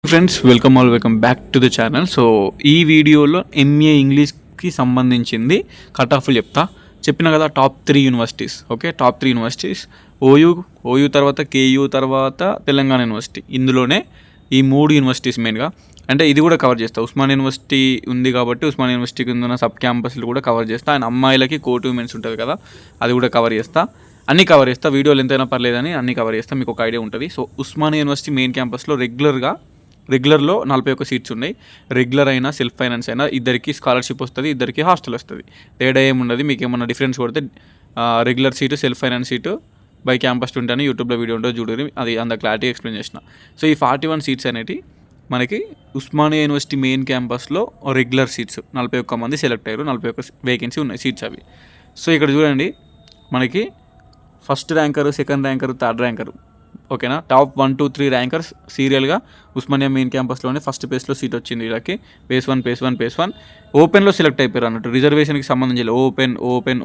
Friends welcome back to the channel. So ఈ వీడియోలో MA ఇంగ్లీష్కి సంబంధించింది కట్ ఆఫ్లు చెప్పిన కదా. Top 3 universities. Okay, top 3 universities OU తర్వాత కేయూ తర్వాత తెలంగాణ యూనివర్సిటీ. ఇందులోనే ఈ 3 యూనివర్సిటీస్ మెయిన్గా, అంటే ఇది కూడా కవర్ చేస్తా. ఉస్మాన్ యూనివర్సిటీ ఉంది కాబట్టి ఉస్మాన్ యూనివర్సిటీ కింద ఉన్న సబ్ క్యాంపస్లు కూడా కవర్ చేస్తా. అండ్ అమ్మాయిలకి కోర్టు ఉమెన్స్ ఉంటుంది కదా, అది కూడా కవర్ చేస్తా. అన్నీ కవర్ చేస్తా. వీడియోలు ఎంతైనా పర్లేదని అన్నీ కవర్ చేస్తా, మీకు ఒక ఐడియా ఉంటుంది. సో ఉస్మాన్ యూనివర్సిటీ మెయిన్ క్యాంపస్లో రెగ్యులర్లో 41 సీట్స్ ఉన్నాయి. రెగ్యులర్ అయినా సెల్ఫ్ ఫైనాన్స్ అయినా ఇద్దరికి స్కాలర్షిప్ వస్తుంది, ఇద్దరికి హాస్టల్ వస్తుంది. తేడా ఏముండదు. మీకు ఏమన్నా డిఫరెన్స్ కొడితే regular seat, self finance seat by campus ఉంటాయని యూట్యూబ్లో వీడియో ఉంటుంది, చూడండి. అది అంత క్లారిటీ ఎక్స్ప్లెయిన్ చేసిన. సో ఈ 41 సీట్స్ అనేవి మనకి ఉస్మానియా యూనివర్సిటీ మెయిన్ క్యాంపస్లో రెగ్యులర్ సీట్స్ 41 మంది సెలెక్ట్ అయ్యారు. 41 వేకెన్సీ ఉన్నాయి సీట్స్ అవి. సో ఇక్కడ చూడండి, మనకి first ranker, second ranker, third ranker, ఓకేనా. టాప్ 1, 2, 3 ర్యాంకర్స్ సీరియల్గా ఉస్మానియా మెయిన్ క్యాంపస్లోనే ఫస్ట్ పేస్లో సీట్ వచ్చింది వీళ్ళకి. పేస్ వన్ ఓపెన్లో సెలెక్ట్ అయిపోయారు అన్నట్టు. రిజర్వేషన్కి సంబంధించి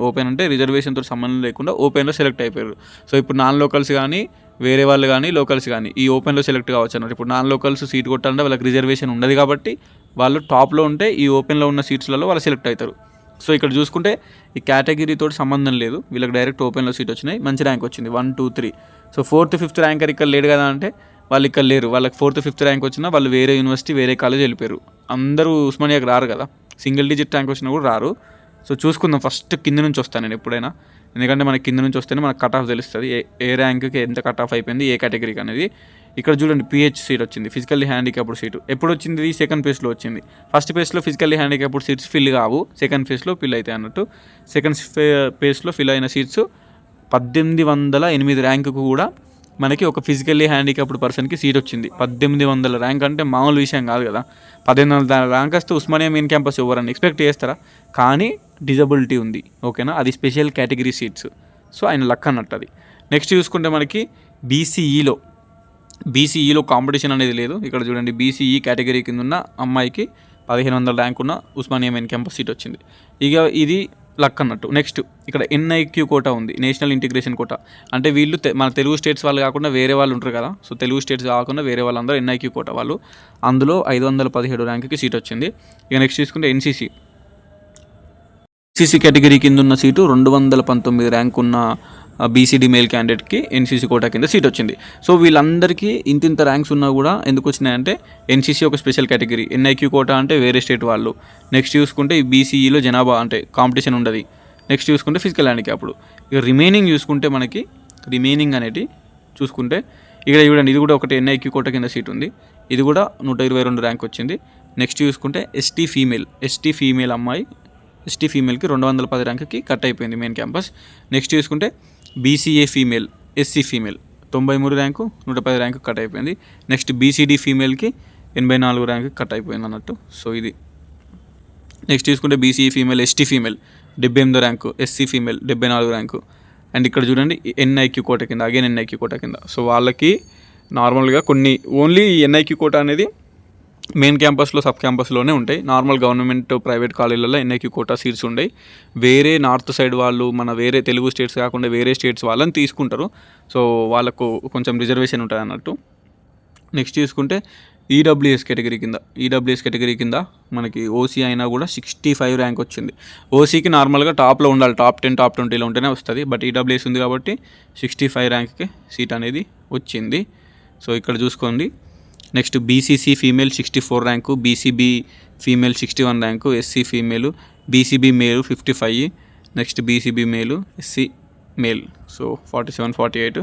ఓపెన్ అంటే రిజర్వేషన్తో సంబంధం లేకుండా ఓపెన్లో సెలెక్ట్ అయిపోయారు. సో ఇప్పుడు నాన్ లోకల్స్ కానీ వేరే వాళ్ళు కానీ లోకల్స్ కానీ ఈ ఓపెన్లో సెలెక్ట్ కావచ్చు అన్నట్టు. ఇప్పుడు నాన్ లోకల్స్ సీట్ కొట్టాలంటే వాళ్ళకి రిజర్వేషన్ ఉండదు కాబట్టి వాళ్ళు టాప్లో ఉంటే ఈ ఓపెన్లో ఉన్న సీట్స్లలో వాళ్ళు సెలెక్ట్ అవుతారు. సో ఇక్కడ చూసుకుంటే ఈ కేటగిరీతో సంబంధం లేదు, వీళ్ళకి డైరెక్ట్ ఓపెన్లో సీట్ వచ్చినాయి. మంచి ర్యాంక్ వచ్చింది 1, 2, 3. సో 4th, 5th ర్యాంకర్ ఇక్కడ లేడు కదా అంటే వాళ్ళు ఇక్కడ లేరు. వాళ్ళకి 4th, 5th ర్యాంక్ వచ్చినా వాళ్ళు వేరే యూనివర్సిటీ, వేరే కాలేజ్ వెళ్ళిపోయారు. అందరూ ఉస్మానియాకి రారు కదా, సింగిల్ డిజిట్ ర్యాంక్ వచ్చినా కూడా రారు. సో చూసుకుందాం. ఫస్ట్ కింద నుంచి వస్తాను నేను ఎప్పుడైనా, ఎందుకంటే మనకి కింద నుంచి వస్తేనే మనకు కట్ ఆఫ్ తెలుస్తుంది, ఏ ర్యాంక్కి ఎంత కట్ ఆఫ్ అయిపోయింది, ఏ కేటగిరీకి అనేది. ఇక్కడ చూడండి, పిహెచ్ సీట్ వచ్చింది, ఫిజికల్లీ హ్యాండిక్యాప్డ్ సీటు. ఎప్పుడు వచ్చింది? సెకండ్ ఫేజ్లో వచ్చింది. ఫస్ట్ ఫేజ్లో ఫిజికల్లీ హ్యాండిక్యాప్డ్ సీట్స్ ఫిల్ కావు, సెకండ్ ఫేజ్లో ఫిల్ అవుతాయి అన్నట్టు. సెకండ్ ఫేజ్లో ఫిల్ అయిన సీట్స్ 1808 ర్యాంకుకు కూడా మనకి ఒక ఫిజికల్లీ హ్యాండిక్యాప్డ్ పర్సన్కి సీట్ వచ్చింది. 1800 ర్యాంక్ అంటే మామూలు విషయం కాదు కదా. 1800 ర్యాంక్ వస్తే ఉస్మానియా మెయిన్ క్యాంపస్ ఎవరని ఎక్స్పెక్ట్ చేస్తారా? కానీ డిజబిలిటీ ఉంది, ఓకేనా. అది స్పెషల్ కేటగిరీ సీట్స్. సో ఆయన లక్ అన్నట్టు అది. నెక్స్ట్ చూసుకుంటే మనకి బీసీఈలో కాంపిటీషన్ అనేది లేదు. ఇక్కడ చూడండి, బీసీఈ కేటగిరీ కింద ఉన్న అమ్మాయికి 1500 ర్యాంక్ ఉన్న ఉస్మానియా మెయిన్ క్యాంపస్ సీట్ వచ్చింది. ఇక ఇది లక్ అన్నట్టు. నెక్స్ట్ ఇక్కడ ఎన్ఐక్యూ కోటా ఉంది, నేషనల్ ఇంటిగ్రేషన్ కోటా. అంటే వీళ్ళు మన తెలుగు స్టేట్స్ వాళ్ళు కాకుండా వేరే వాళ్ళు ఉంటారు కదా. సో తెలుగు స్టేట్స్ కాకుండా వేరే వాళ్ళందరూ ఎన్ఐక్యూ కోటా వాళ్ళు. అందులో 517 ర్యాంక్కి సీట్ వచ్చింది. ఇక నెక్స్ట్ చూసుకుంటే ఎన్సీసీ కేటగిరీ కింద ఉన్న సీటు 219 ర్యాంక్ ఉన్న బీసీడీ మేల్ క్యాండిడేట్కి ఎన్సీసీ కోటా కింద సీట్ వచ్చింది. సో వీళ్ళందరికీ ఇంత ర్యాంక్స్ ఉన్నా కూడా ఎందుకు వచ్చినాయంటే ఎన్సీసీ ఒక స్పెషల్ కేటగిరీ, ఎన్ఐక్యూ కోటా అంటే వేరే స్టేట్ వాళ్ళు. నెక్స్ట్ చూసుకుంటే ఈ బీసీఈలో జనాభా అంటే కాంపిటీషన్ ఉండదు. నెక్స్ట్ చూసుకుంటే ఫిజికల్ హ్యాండిక్యాప్డ్. ఇక రిమైనింగ్ చూసుకుంటే మనకి రిమైనింగ్ అనేది చూసుకుంటే ఇక్కడ చూడండి, ఇది కూడా ఒకటి ఎన్ఐక్యూ కోటా కింద సీట్ ఉంది. ఇది కూడా 122 ర్యాంక్ వచ్చింది. నెక్స్ట్ చూసుకుంటే ఎస్టీ ఫీమేల్ అమ్మాయి, ఎస్టీ ఫీమేల్కి 210 ర్యాంక్కి కట్ అయిపోయింది మెయిన్ క్యాంపస్. నెక్స్ట్ చూసుకుంటే BCA female, SC female 93 rank 110 rank cut అయిపోయింది. నెక్స్ట్ బీసీడీ ఫీమేల్కి 84 ర్యాంకు కట్ అయిపోయింది అన్నట్టు. సో ఇది. నెక్స్ట్ చూసుకుంటే BCE female, ST female 78 rank, SC female 74 rank. And ఇక్కడ చూడండి ఎన్ఐక్యూ కోటా కింద, అగైన్ ఎన్ఐక్యూ కోటా కింద. సో వాళ్ళకి నార్మల్గా కొన్ని ఓన్లీ ఎన్ఐక్యూ కోటా అనేది మెయిన్ క్యాంపస్లో, సబ్ క్యాంపస్లోనే ఉంటాయి. నార్మల్ గవర్నమెంట్ ప్రైవేట్ కాలేజీలలో ఎన్ఐక్యూ కోటా సీట్స్ ఉంటాయి. వేరే నార్త్ సైడ్ వాళ్ళు, మన వేరే తెలుగు స్టేట్స్ కాకుండా వేరే స్టేట్స్ వాళ్ళని తీసుకుంటారు. సో వాళ్ళకు కొంచెం రిజర్వేషన్ ఉంటుంది అన్నట్టు. నెక్స్ట్ చూసుకుంటే ఈడబ్ల్యూఎస్ కేటగిరీ కింద మనకి ఓసీ అయినా కూడా 65 ర్యాంక్ వచ్చింది. ఓసీకి నార్మల్గా టాప్లో ఉండాలి, టాప్ 10, టాప్ 20లో ఉంటేనే వస్తుంది. బట్ ఈడబ్ల్యూఎస్ ఉంది కాబట్టి 65 ర్యాంక్కి సీట్ అనేది వచ్చింది. సో ఇక్కడ చూసుకోండి. Next BCC female 64 rank, BCB female 61 rank, SC female, BCB మేలు 55, నెక్స్ట్ బీసీబీ మేలు, ఎస్సీ మేల్ సో 47, 48.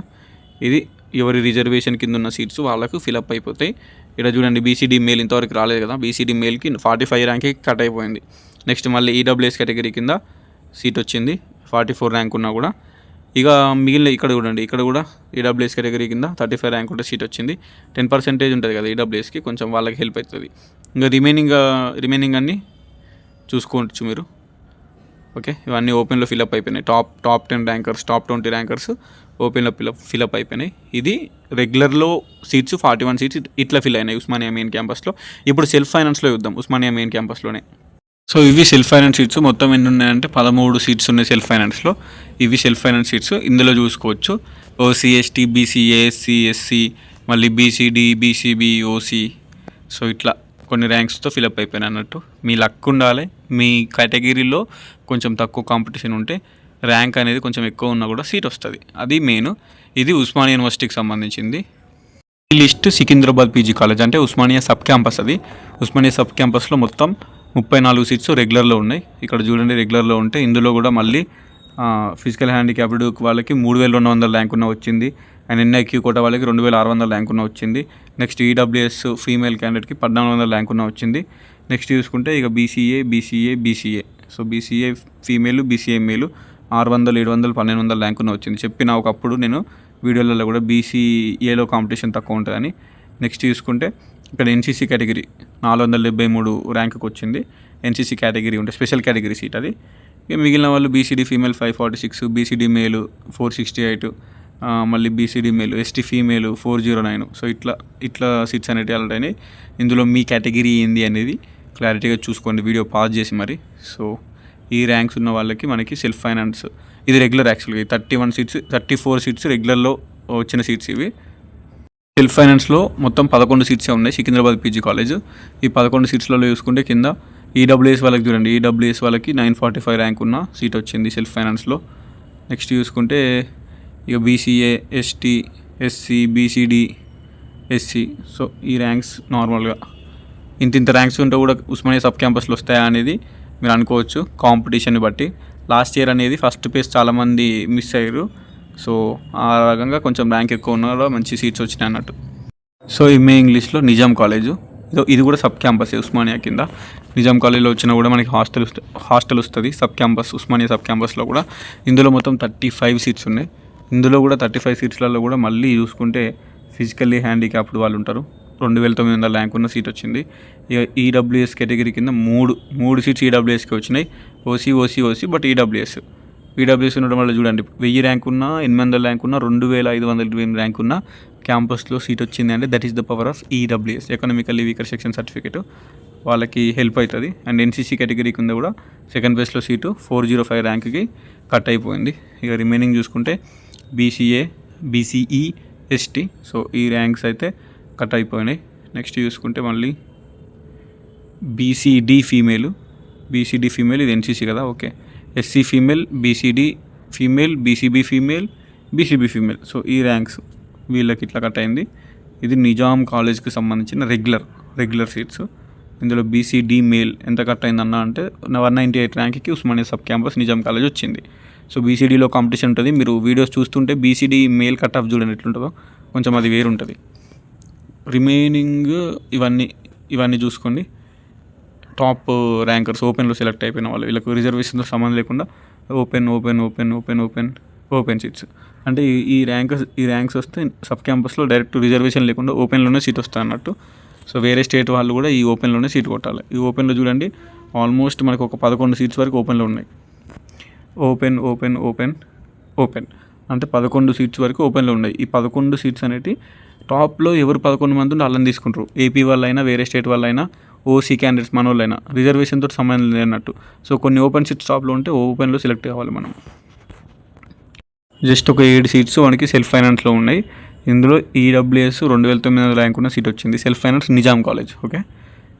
ఇది ఎవరి రిజర్వేషన్ కింద ఉన్న సీట్స్ వాళ్ళకు ఫిలప్ అయిపోతాయి. ఇక్కడ చూడండి, బీసీడీ మేల్ ఇంతవరకు రాలేదు కదా, బీసీడీ మేల్కి 45 ర్యాంక్కి కట్ అయిపోయింది. నెక్స్ట్ మళ్ళీ ఈడబ్ల్యూఎస్ కేటగిరీ కింద సీట్ వచ్చింది 44 ర్యాంక్ ఉన్నా కూడా. ఇక మిగిలిన ఇక్కడ చూడండి, ఇక్కడ కూడా ఈడబ్ల్యూఎస్ కేటగిరీ కింద 35 ర్యాంక్ ఉంటే సీట్ వచ్చింది. 10% ఉంటుంది కదా ఈడబ్ల్యూఎస్కి, కొంచెం వాళ్ళకి హెల్ప్ అవుతుంది. ఇంకా రిమైనింగ్ అన్నీ చూసుకోవచ్చు మీరు. ఓకే, ఇవన్నీ ఓపెన్లో ఫిలప్ అయిపోయినాయి. టాప్ 10 ర్యాంకర్స్, టాప్ 20 ర్యాంకర్స్ ఓపెన్లో ఫిలప్ అయిపోయినాయి. ఇది రెగ్యులర్లో సీట్స్ 41 సీట్స్ ఇట్లా ఫిల్ అయినాయి ఉస్మానియా మెయిన్ క్యాంపస్లో. ఇప్పుడు సెల్ఫ్ ఫైనాన్స్లో చూద్దాం ఉస్మానియా మెయిన్ క్యాంపస్లోనే. సో ఇవి సెల్ఫ్ ఫైనాన్స్ సీట్స్. మొత్తం ఎన్ని ఉన్నాయంటే 13 సీట్స్ ఉన్నాయి సెల్ఫ్ ఫైనాన్స్లో. ఇవి సెల్ఫ్ ఫైనాన్స్ సీట్స్. ఇందులో చూసుకోవచ్చు OC, ST, BCA, SC, SC, మళ్ళీ బీసీడీ, బీసీబీ, ఓసీ, సో ఇట్లా కొన్ని ర్యాంక్స్తో ఫిలప్ అయిపోయినాయి అన్నట్టు. మీ లక్ ఉండాలి, మీ కేటగిరీలో కొంచెం తక్కువ కాంపిటీషన్ ఉంటే ర్యాంక్ అనేది కొంచెం ఎక్కువ ఉన్నా కూడా సీట్ వస్తుంది, అది మెయిన్. ఇది ఉస్మానియా యూనివర్సిటీకి సంబంధించింది. ఈ లిస్ట్ సికింద్రాబాద్ పీజీ కాలేజ్ అంటే ఉస్మానియా సబ్ క్యాంపస్. అది ఉస్మానియా సబ్ క్యాంపస్లో మొత్తం 34 సీట్స్ రెగ్యులర్లో ఉన్నాయి. ఇక్కడ చూడండి రెగ్యులర్లో ఉంటే ఇందులో కూడా మళ్ళీ ఫిజికల్ హ్యాండిక్యాప్డ్ వాళ్ళకి 3200 ర్యాంక్ ఉన్న వచ్చింది. అండ్ ఎన్ఐక్యూ కోటా వాళ్ళకి 2600 ర్యాంక్ ఉన్న వచ్చింది. నెక్స్ట్ ఈడబ్ల్యూఎస్ ఫీమేల్ క్యాండిడేట్కి 1400 ర్యాంక్ ఉన్న వచ్చింది. నెక్స్ట్ చూసుకుంటే ఇక BCA so BCA female, BCA మేలు 600, 700, 1200 ర్యాంక్ ఉన్న వచ్చింది. చెప్పిన ఒకప్పుడు నేను వీడియోలలో కూడా బీసీఏలో కాంపిటీషన్ తక్కువ ఉంటుందని. నెక్స్ట్ చూసుకుంటే ఇక్కడ ఎన్సీసీ కేటగిరీ 473 ర్యాంకుకి వచ్చింది. ఎన్సీసీ కేటగిరీ ఉంటే స్పెషల్ కేటగిరీ సీట్ అది. ఇక మిగిలిన వాళ్ళు బీసీడీ ఫీమేల్ 546, బీసీడీ మేలు 468, మళ్ళీ బీసీడీ మేలు, ఎస్టీ ఫీమేలు 409. సో ఇట్లా సీట్స్ అనేవి అలాంటి. ఇందులో మీ కేటగిరీ ఏంది అనేది క్లారిటీగా చూసుకోండి వీడియో పాజ్ చేసి మరి. సో ఈ ర్యాంక్స్ ఉన్న వాళ్ళకి మనకి సెల్ఫ్ ఫైనాన్స్ ఇది రెగ్యులర్, యాక్చువల్గా 34 సీట్స్ రెగ్యులర్లో వచ్చిన సీట్స్ ఇవి. సెల్ఫ్ ఫైనాన్స్లో మొత్తం 11 సీట్సే ఉన్నాయి సికింద్రాబాద్ పీజీ కాలేజ్. ఈ 11 సీట్స్లలో చూసుకుంటే కింద ఈడబ్ల్యూఎస్ వాళ్ళకి చూడండి, ఈడబ్ల్యూఎస్ వాళ్ళకి 945 ర్యాంక్ ఉన్న సీట్ వచ్చింది సెల్ఫ్ ఫైనాన్స్లో. నెక్స్ట్ చూసుకుంటే ఇక BCA, ST, SC, BCD, SC. So ఈ ర్యాంక్స్ నార్మల్గా ఇంత ర్యాంక్స్ ఉంటే కూడా ఉస్మానియా సబ్ క్యాంపస్లో వస్తాయా అనేది మీరు అనుకోవచ్చు కాంపిటీషన్ని బట్టి. లాస్ట్ ఇయర్ అనేది ఫస్ట్ పేస్ చాలామంది మిస్ అయ్యారు. సో ఆ రకంగా కొంచెం ర్యాంక్ ఎక్కువ ఉన్న కూడా మంచి సీట్స్ వచ్చినాయి అన్నట్టు. సో ఎంఏ ఇంగ్లీష్లో నిజాం కాలేజు, ఇది కూడా సబ్ క్యాంపస్ ఉస్మానియా కింద. నిజాం కాలేజ్లో వచ్చినా కూడా మనకి హాస్టల్ వస్తుంది సబ్ క్యాంపస్, ఉస్మానియా సబ్ క్యాంపస్లో కూడా. ఇందులో మొత్తం 35 సీట్స్ ఉన్నాయి. ఇందులో కూడా 35 సీట్స్లలో కూడా మళ్ళీ చూసుకుంటే ఫిజికల్లీ హ్యాండిక్యాప్డ్ వాళ్ళు ఉంటారు. 2900 ర్యాంక్ ఉన్న సీట్ వచ్చింది. ఇక ఈడబ్ల్యూఎస్ కేటగిరీ కింద మూడు సీట్స్ ఈడబ్ల్యూఎస్కి వచ్చినాయి. ఓసీ బట్ ఈడబ్ల్యూఎస్ ఉండడం వల్ల చూడండి 1000 ర్యాంక్ ఉన్న, 800 ర్యాంక్ ఉన్న, 2528 ర్యాంక్ ఉన్న క్యాంపస్లో సీట్ వచ్చింది అంటే that is the power of EWS, economically weaker section certificate వాళ్ళకి హెల్ప్ అవుతుంది. అండ్ ఎన్సీసీ కేటగిరీ కింద కూడా సెకండ్ ప్లేస్లో సీటు 405 ర్యాంక్కి కట్ అయిపోయింది. ఇక రిమైనింగ్ చూసుకుంటే బీసీఈ, ఎస్టీ. సో ఈ ర్యాంక్స్ అయితే కట్ అయిపోయినాయి. నెక్స్ట్ చూసుకుంటే మళ్ళీ బీసీడీ ఫీమేల్ ఇది ఎన్సీసీ కదా, okay. SC female, BCD female, BCB female. So ఈ ర్యాంక్స్ వీళ్ళకి ఇట్లా కట్ అయింది. ఇది నిజాం కాలేజ్కి సంబంధించిన రెగ్యులర్ సీట్స్. ఇందులో బీసీడీ మేల్ ఎంత కట్ అయిందన్న అంటే 198 ర్యాంక్కి Osmania sub campus Nizam college వచ్చింది. సో బీసీడీలో కాంపిటీషన్ ఉంటుంది. మీరు వీడియోస్ చూస్తుంటే బీసీడీ మేల్ కట్ ఆఫ్ చూడండి ఎట్లుంటుందో, కొంచెం అది వేరుంటుంది. రిమైనింగ్ ఇవన్నీ చూసుకోండి. టాప్ ర్యాంకర్స్ ఓపెన్లో సెలెక్ట్ అయిపోయిన వాళ్ళు, వీళ్ళకు రిజర్వేషన్తో సంబంధం లేకుండా ఓపెన్ సీట్స్. అంటే ఈ ర్యాంక్స్ వస్తే సబ్ క్యాంపస్లో డైరెక్ట్ రిజర్వేషన్ లేకుండా ఓపెన్లోనే సీట్ వస్తుంది అన్నట్టు. సో వేరే స్టేట్ వాళ్ళు కూడా ఈ ఓపెన్లోనే సీట్ కొట్టాలి. ఈ ఓపెన్లో చూడండి ఆల్మోస్ట్ మనకు ఒక 11 సీట్స్ వరకు ఓపెన్లో ఉన్నాయి. ఓపెన్ అంటే 11 సీట్స్ వరకు ఓపెన్లో ఉన్నాయి. ఈ 11 సీట్స్ అనేవి టాప్లో ఎవరు 11 మంది ఉంటే వాళ్ళని తీసుకుంటారు. ఏపీ వాళ్ళైనా, వేరే స్టేట్ వాళ్ళైనా, ఓసీ క్యాండిడేట్స్ మన వాళ్ళైనా, రిజర్వేషన్తో సంబంధం లేనట్టు. సో కొన్ని ఓపెన్ సీట్స్ టాప్లో ఉంటే ఓపెన్లో సెలెక్ట్ కావాలి మనం. జస్ట్ ఒక 7 సీట్స్ మనకి సెల్ఫ్ ఫైనాన్స్లో ఉన్నాయి. ఇందులో ఈడబ్ల్యూఎస్ 2900 ర్యాంక్ ఉన్న సీట్ వచ్చింది, self finance Nizam college, okay.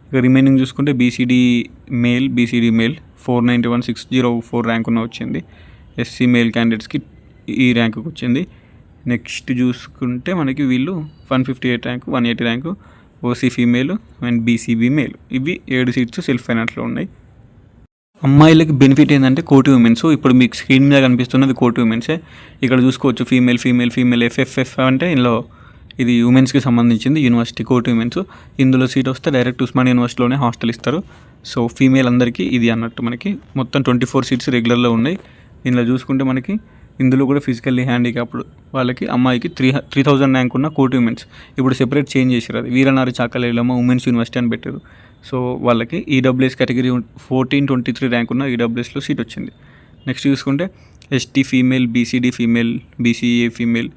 ఇక రిమైనింగ్ చూసుకుంటే బీసీడీ మేల్ 491, 604 ర్యాంక్ ఉన్న వచ్చింది. ఎస్సీ మేల్ క్యాండిడేట్స్కి ఈ ర్యాంకుకి వచ్చింది. నెక్స్ట్ చూసుకుంటే మనకి వీళ్ళు 158 rank, 180 rank OC female and BCB male. ఇవి 7 సీట్స్ సెల్ఫ్ ఫైనాన్స్లో ఉన్నాయి. అమ్మాయిలకి బెనిఫిట్ ఏంటంటే కోటి ఉమెన్స్. ఇప్పుడు మీకు స్క్రీన్ మీద కనిపిస్తున్నది కోటి ఉమెన్సే. ఇక్కడ చూసుకోవచ్చు ఫీమేల్ ఎఫ్ఎఫ్ అంటే ఇందులో ఇది ఉమెన్స్కి సంబంధించింది యూనివర్సిటీ కోటి ఉమెన్స్. ఇందులో సీట్ వస్తే డైరెక్ట్ ఉస్మానియా యూనివర్సిటీలోనే హాస్టల్ ఇస్తారు. సో ఫీమేల్ అందరికీ ఇది అన్నట్టు. మనకి మొత్తం 24 సీట్స్ రెగ్యులర్లో ఉన్నాయి. ఇందులో చూసుకుంటే మనకి ఇందులో కూడా ఫిజికల్లీ హ్యాండిక్యాప్డ్ వాళ్ళకి అమ్మాయికి 3000 ర్యాంక్ ఉన్న కోటి ఉమెన్స్. ఇప్పుడు సెపరేట్ చేంజ్ చేశారు, అది వీరనారి చాకలేలమ్మ ఉమెన్స్ యూనివర్సిటీ అని పెట్టారు. సో వాళ్ళకి ఈడబ్ల్యూఎస్ కేటగిరీ 1423 ర్యాంక్ ఉన్న ఈడబ్ల్యూఎస్లో సీట్ వచ్చింది. నెక్స్ట్ చూసుకుంటే ST female, BCD female, BCA female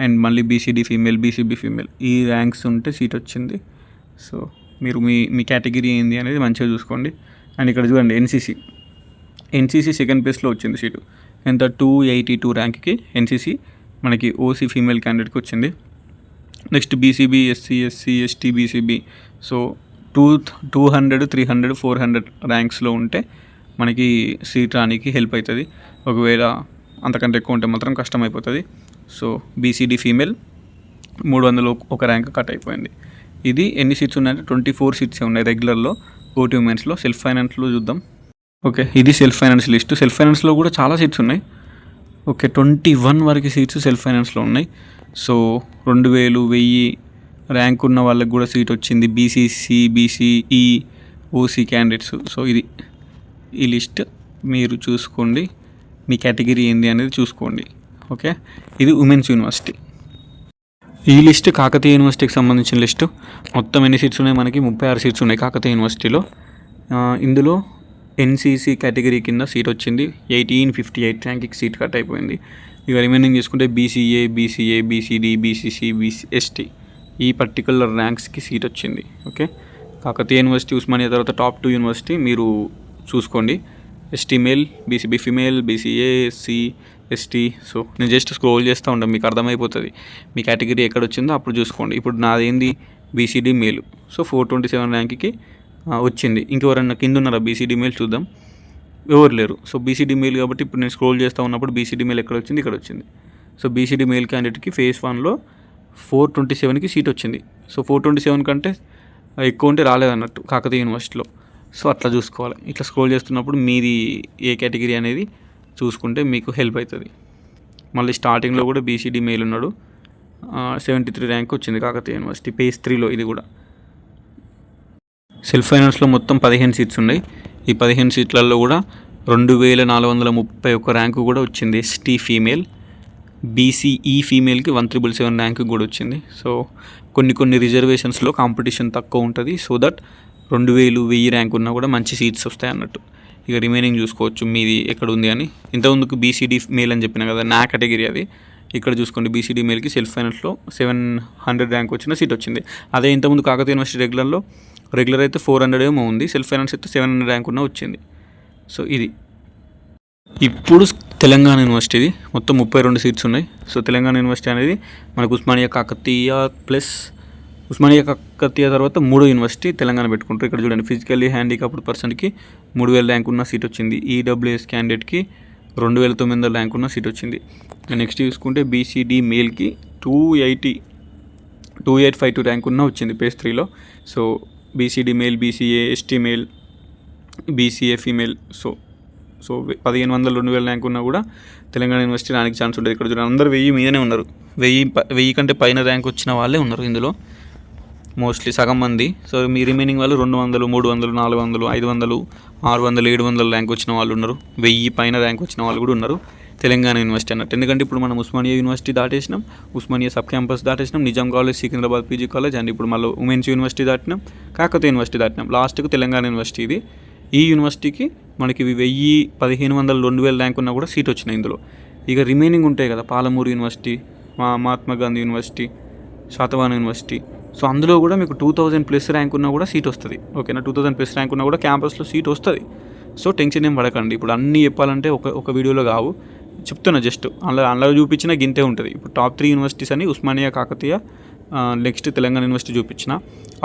and మళ్ళీ బీసీడీ ఫీమేల్, బీసీబీ ఫీమేల్ ఈ ర్యాంక్స్ ఉంటే సీట్ వచ్చింది. సో మీరు మీ కేటగిరీ ఏంది అనేది మంచిగా చూసుకోండి. అండ్ ఇక్కడ చూడండి ఎన్సీసీ సెకండ్ ప్లేస్లో వచ్చింది సీటు. ఎంత 282 ర్యాంక్కి ఎన్సీసీ మనకి ఓసీ ఫీమేల్ క్యాండిడేట్కి వచ్చింది. Next BCB, SC, ST, BCB. So 200, 300, 400 ర్యాంక్స్లో ఉంటే మనకి సీట్ రానికి హెల్ప్ అవుతుంది. ఒకవేళ అంతకంటే ఎక్కువ ఉంటే మాత్రం కష్టమైపోతుంది. సో బీసీడీ ఫీమేల్ 300 ఒక ర్యాంక్ కట్ అయిపోయింది. ఇది ఎన్ని సీట్స్ ఉన్నాయంటే 24 సీట్సే ఉన్నాయి రెగ్యులర్లో. ఓటీ ఉమెన్స్లో సెల్ఫ్ ఫైనాన్స్లో చూద్దాం. ఓకే, ఇది సెల్ఫ్ ఫైనాన్స్ లిస్ట్. సెల్ఫ్ ఫైనాన్స్లో కూడా చాలా సీట్స్ ఉన్నాయి. ఓకే, 21 వరకు సీట్స్ సెల్ఫ్ ఫైనాన్స్లో ఉన్నాయి. సో 2000, 1000 ర్యాంక్ ఉన్న వాళ్ళకి కూడా సీట్ వచ్చింది. BCC, BCE, OC candidates. So ఇది ఈ లిస్ట్ మీరు చూసుకోండి, మీ కేటగిరీ ఏంది అనేది చూసుకోండి. ఓకే, ఇది ఉమెన్స్ యూనివర్సిటీ. ఈ లిస్ట్ కాకతీయ యూనివర్సిటీకి సంబంధించిన లిస్టు. మొత్తం ఎన్ని సీట్స్ ఉన్నాయి మనకి? 36 సీట్స్ ఉన్నాయి కాకతీయ యూనివర్సిటీలో. ఇందులో ఎన్సీసీ కేటగిరీ కింద సీట్ వచ్చింది. 1858 ర్యాంక్కి సీట్ కట్ అయిపోయింది. ఇక రిమైనింగ్ చూసుకుంటే బీసీఏ, బీసీడీ, బీసీసీ, ఎస్టీ ఈ పర్టికులర్ ర్యాంక్స్కి సీట్ వచ్చింది. ఓకే, కాకతీయ యూనివర్సిటీ, ఉస్మానియా తర్వాత టాప్ 2 యూనివర్సిటీ మీరు చూసుకోండి. ST male, BCB female, BCA, SC, ST. So నేను జస్ట్ స్క్రోల్ చేస్తూ ఉంటాను, మీకు అర్థమైపోతుంది మీ కేటగిరీ ఎక్కడ వచ్చిందో అప్పుడు చూసుకోండి. ఇప్పుడు నాదేంది బీసీడీ మేలు. సో 427 ర్యాంక్కి వచ్చింది. ఇంకెవరన్నా కింద ఉన్నారా బీసీడీ మేల్? చూద్దాం, ఎవరు లేరు. సో బీసీడీ మేల్ కాబట్టి ఇప్పుడు నేను స్క్రోల్ చేస్తూ ఉన్నప్పుడు బీసీడీ మేల్ ఎక్కడ వచ్చింది? ఇక్కడ వచ్చింది. సో బీసీడీ మేల్ క్యాండిడేట్కి ఫేజ్ 1లో 427కి సీట్ వచ్చింది. సో 427 కంటే ఎక్కువ ఉంటే రాలేదన్నట్టు కాకతీయ యూనివర్సిటీలో. సో అట్లా చూసుకోవాలి. ఇట్లా స్క్రోల్ చేస్తున్నప్పుడు మీది ఏ కేటగిరీ అనేది చూసుకుంటే మీకు హెల్ప్ అవుతుంది. మళ్ళీ స్టార్టింగ్లో కూడా బీసీడీ మేల్ ఉన్నాడు, 73 ర్యాంక్ వచ్చింది కాకతీయ యూనివర్సిటీ పేజ్ 3లో. ఇది కూడా సెల్ఫ్ ఫైనాన్స్లో మొత్తం 15 సీట్స్ ఉన్నాయి. ఈ 15 సీట్లలో కూడా 2431 ర్యాంకు కూడా వచ్చింది ఎస్టీ ఫీమేల్. బీసీఈ ఫీమేల్కి 1777 ర్యాంకు కూడా వచ్చింది. సో కొన్ని రిజర్వేషన్స్లో కాంపిటీషన్ తక్కువ ఉంటుంది. సో దట్ 2000, 1000 ర్యాంక్ ఉన్నా కూడా మంచి సీట్స్ వస్తాయి అన్నట్టు. ఇక రిమైనింగ్ చూసుకోవచ్చు మీది ఎక్కడ ఉంది అని. ఇంతకుముందుకు బీసీడీ మేల్ అని చెప్పిన కదా, నా కేటగిరీ అది. ఇక్కడ చూసుకోండి, బీసీడీ మేల్కి సెల్ఫ్ ఫైనాన్స్లో 700 ర్యాంక్ వచ్చిన సీట్ వచ్చింది. అదే ఇంతకుముందు కాకతీయ యూనివర్సిటీ రెగ్యులర్ అయితే 400 ఏమో ఉంది, సెల్ఫ్ ఫైనాన్స్ అయితే 700 ర్యాంక్ ఉన్న వచ్చింది. సో ఇది ఇప్పుడు తెలంగాణ యూనివర్సిటీది మొత్తం 32 సీట్స్ ఉన్నాయి. సో తెలంగాణ యూనివర్సిటీ అనేది మనకు ఉస్మానియా కాకతీయ తర్వాత 3వ యూనివర్సిటీ తెలంగాణ పెట్టుకుంటారు. ఇక్కడ చూడండి, ఫిజికల్లీ హ్యాండిక్యాప్డ్ పర్సన్కి 3000 ర్యాంక్ ఉన్న సీట్ వచ్చింది. ఈడబ్ల్యూఎస్ క్యాండిడేట్కి 2900 ర్యాంక్ ఉన్న సీట్ వచ్చింది. నెక్స్ట్ చూసుకుంటే బీసీడీ మేల్కి 2852 ర్యాంక్ ఉన్న వచ్చింది పేజ్ 3లో. So BCD male, BCA, ST male, BCA female. So 1500, 2000 rank ఉన్నా కూడా తెలంగాణ యూనివర్సిటీ రానికి ఛాన్స్ ఉంటుంది. ఇక్కడ చూడండి, అందరూ 1000 మీదనే ఉన్నారు. 1000 కంటే పైన ర్యాంక్ వచ్చిన వాళ్ళే ఉన్నారు ఇందులో, మోస్ట్లీ సగం మంది. సో మీ రిమైనింగ్ వాళ్ళు 200, 300, 400, 500, 600, 700 ర్యాంక్ వచ్చిన వాళ్ళు ఉన్నారు. 1000 పైన ర్యాంక్ వచ్చిన వాళ్ళు కూడా ఉన్నారు తెలంగాణ యూనివర్సిటీ అన్నట్టు. ఎందుకంటే ఇప్పుడు మనం ఉస్మానియా యూనివర్సిటీ దాటేసినాం, ఉస్మానియా సబ్ క్యాంపస్ దాటేసినాం, Nizam college, Secunderabad PG college, and ఇప్పుడు మళ్ళీ ఉమెన్స్ యూనివర్సిటీ దాటినాం, కాకతీయ యూనివర్సిటీ దాటినాం, లాస్ట్కి తెలంగాణ యూనివర్సిటీ. ఇది ఈ యూనివర్సిటీకి మనకి 1000, 1500, 2000 ర్యాంక్ ఉన్నా కూడా సీట్ వచ్చినాయి ఇందులో. ఇక రిమైనింగ్ ఉంటాయి కదా, Palamuru university, Mahatma Gandhi university, Satavahana university. So అందులో కూడా మీకు 2000+ ర్యాంక్ ఉన్నా కూడా సీట్ వస్తుంది. ఓకేనా, 2000+ ర్యాంక్ ఉన్నా కూడా క్యాంపస్లో సీట్ వస్తుంది. సో టెన్షన్ ఏం పడకండి. ఇప్పుడు అన్నీ చెప్పాలంటే ఒక వీడియోలో కావు, చెప్తున్నా జస్ట్ అందులో చూపించిన గింతే ఉంటుంది. ఇప్పుడు టాప్ 3 యూనివర్సిటీస్ అని ఉస్మానియా, కాకతీయ, నెక్స్ట్ తెలంగాణ యూనివర్సిటీ చూపించిన.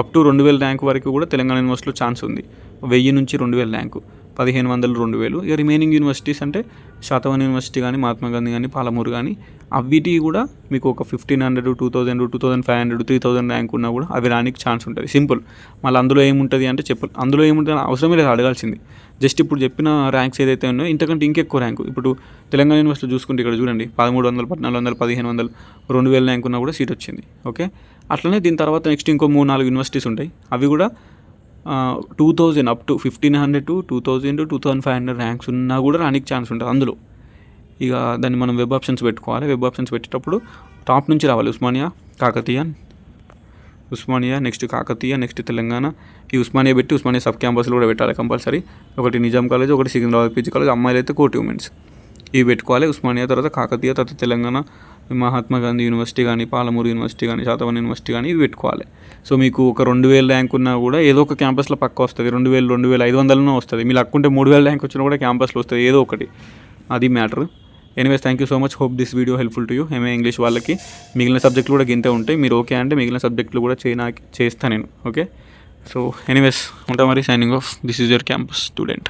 అప్ టు 2000 ర్యాంక్ వరకు కూడా తెలంగాణ యూనివర్సిటీలో ఛాన్స్ ఉంది. 1000 నుంచి 2000 ర్యాంకు, 1500, 2000. ఇక రిమైనింగ్ యూనివర్సిటీస్ అంటే శాతవాహన యూనివర్సిటీ కానీ, మహాత్మా గాంధీ కానీ, పాలమూరు కానీ, అవిటి కూడా మీకు ఒక 1500, 2000, 2500, 3000 ర్యాంక్ ఉన్నా కూడా అవి రానికి ఛాన్స్ ఉంటుంది. సింపుల్. మళ్ళీ అందులో ఏముంటుంది అంటే అందులో ఏముంటుంది అవసరమే లేదు అడగాల్సింది. జస్ట్ ఇప్పుడు చెప్పిన ర్యాంక్స్ ఏదైతే ఉన్నాయో ఇంతకంటే ఇంకెక్కువ ర్యాంకు. ఇప్పుడు తెలంగాణ యూనివర్సిటీ చూసుకుంటే ఇక్కడ చూడండి, 1300, 1400, 1500, 2000 ర్యాంక్ ఉన్నా కూడా సీట్ వచ్చింది. ఓకే, అట్లనే దీని తర్వాత నెక్స్ట్ ఇంకో 3-4 యూనివర్సిటీస్ ఉంటాయి. అవి కూడా 2000 up to 1500 to 2000 to 2500 ranks ఉన్నా కూడా రానికి ఛాన్స్ ఉంటుంది అందులో. ఇక దాన్ని మనం వెబ్ ఆప్షన్స్ పెట్టుకోవాలి. వెబ్ ఆప్షన్స్ పెట్టేటప్పుడు టాప్ నుంచి రావాలి. Osmania, next Kakatiya, next Telangana. ఈ ఉస్మానియా పెట్టి ఉస్మానియా సబ్ క్యాంపస్లో కూడా పెట్టాలి కంపల్సరీ. ఒకటి నిజాం కాలేజ్, ఒకటి సికింద్రాబాద్ పీజీ కాలేజ్, అమ్మాయిలు అయితే కోటి ఉమెన్స్. ఇవి పెట్టుకోవాలి. ఉస్మానియా తర్వాత కాకతీయ, తర్వాత తెలంగాణ, మహాత్మా గాంధీ యూనివర్సిటీ కానీ, పాలమూరు యూనివర్సిటీ కానీ, శాతవాహన యూనివర్సిటీ కానీ ఇవి పెట్టుకోవాలి. సో మీకు ఒక 2000 ర్యాంక్ ఉన్నా కూడా ఏదో ఒక క్యాంపస్లో పక్క వస్తుంది. 2000, 2500 వస్తుంది. మీరు అక్కుంటే 3000 ర్యాంక్ వచ్చినా కూడా క్యాంపస్లో వస్తుంది ఏదో ఒకటి. అది matter. Anyways thank you so much. Hope this video helpful to you. MA English వాళ్ళకి మిగిలిన సబ్జెక్టులు కూడా గింతే ఉంటాయి. మీరు ఓకే అంటే మిగిలిన సబ్జెక్టులు కూడా చేస్తాను నేను. ఓకే, సో ఎనీవేస్ ఉంటా మరి. Signing off. This is your campus student.